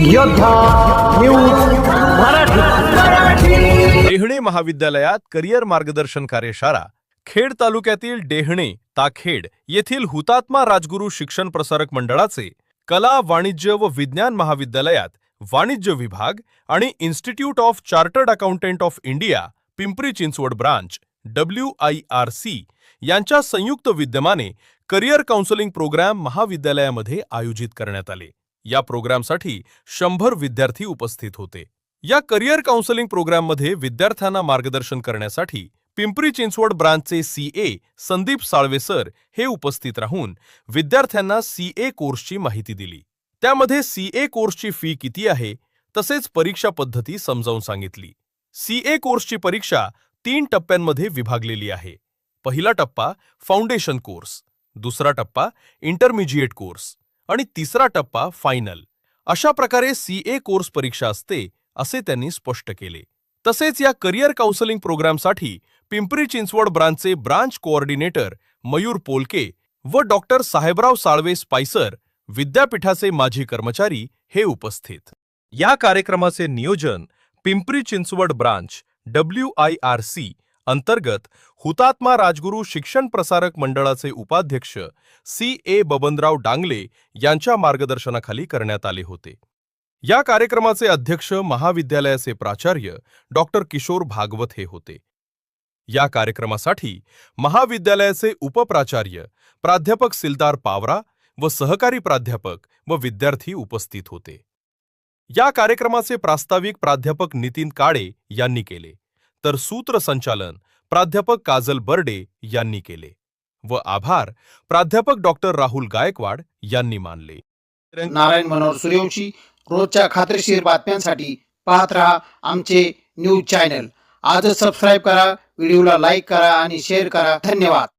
योद्धा न्यूज मराठी। डेहणे महाविद्यालयात करिअर मार्गदर्शन कार्यशाळा खेड तालुक्यातील डेहणे ताखेड येथील हुतात्मा राजगुरू शिक्षण प्रसारक मंडळाचे कला वाणिज्य व विज्ञान महाविद्यालयात वाणिज्य विभाग आणि institute of chartered accountant of India Pimpri Chinchwad branch WIRC यांच्या संयुक्त विद्यमाने करिअर काउन्सिलिंग प्रोग्राम महाविद्यालयामध्ये आयोजित करण्यात आले। या प्रोग्रामसाठी 100 विद्यार्थी उपस्थित होते। या करिअर काउन्सिलिंग प्रोग्राममध्ये विद्यार्थ्यांना मार्गदर्शन करण्यासाठी पिंपरी चिंचवड ब्रांचचे CA संदीप साळवे सर हे उपस्थित राहून विद्यार्थ्यांना CA कोर्सची माहिती दिली। त्यामध्ये CA कोर्सची फी किती आहे तसेच परीक्षा पद्धती समजावून सांगितली। CA कोर्सची परीक्षा 3 टप्प्यांमध्ये विभागलेली आहे। पहिला टप्पा फाउंडेशन कोर्स, दुसरा टप्पा इंटरमिजिएट कोर्स आणि तिसरा टप्पा फायनल। अशा प्रकारे CA कोर्स परीक्षा असते असे त्यांनी स्पष्ट केले। तसेच या करिअर काउन्सिलिंग प्रोग्रामसाठी पिंपरी चिंचवड ब्रांचचे ब्रांच कोऑर्डिनेटर मयूर पोलके व डॉक्टर साहेबराव साळवे स्पायसर विद्यापीठाचे माजी कर्मचारी हे उपस्थित। या कार्यक्रमाचे नियोजन पिंपरी चिंचवड ब्रांच WIRC अंतर्गत हुतात्मा राजगुरू शिक्षण प्रसारक मंडळाचे उपाध्यक्ष CA बबनराव डांगले यांच्या मार्गदर्शनाखाली करण्यात आले होते। या कार्यक्रमाचे अध्यक्ष महाविद्यालयाचे प्राचार्य डॉक्टर किशोर भागवत हे होते। या कार्यक्रमासाठी महाविद्यालयाचे उपप्राचार्य प्राध्यापक सिलदार पावरा व सहकारी प्राध्यापक व विद्यार्थी उपस्थित होते। या कार्यक्रमाचे प्रास्ताविक प्राध्यापक नितीन काळे यांनी केले, तर सूत्रसंचालन प्राध्यापक काजल बर्डे यांनी केले व आभार प्राध्यापक डॉक्टर राहुल गायकवाड यांनी मानले। नारायण मनोहर सूर्यवंशी रोजच्या खात्रीशीर बातम्यांसाठी पाहत रहा आमचे न्यूज चॅनल। आजच सबस्क्राईब करा, व्हिडिओला लाईक करा आणि शेअर करा। धन्यवाद।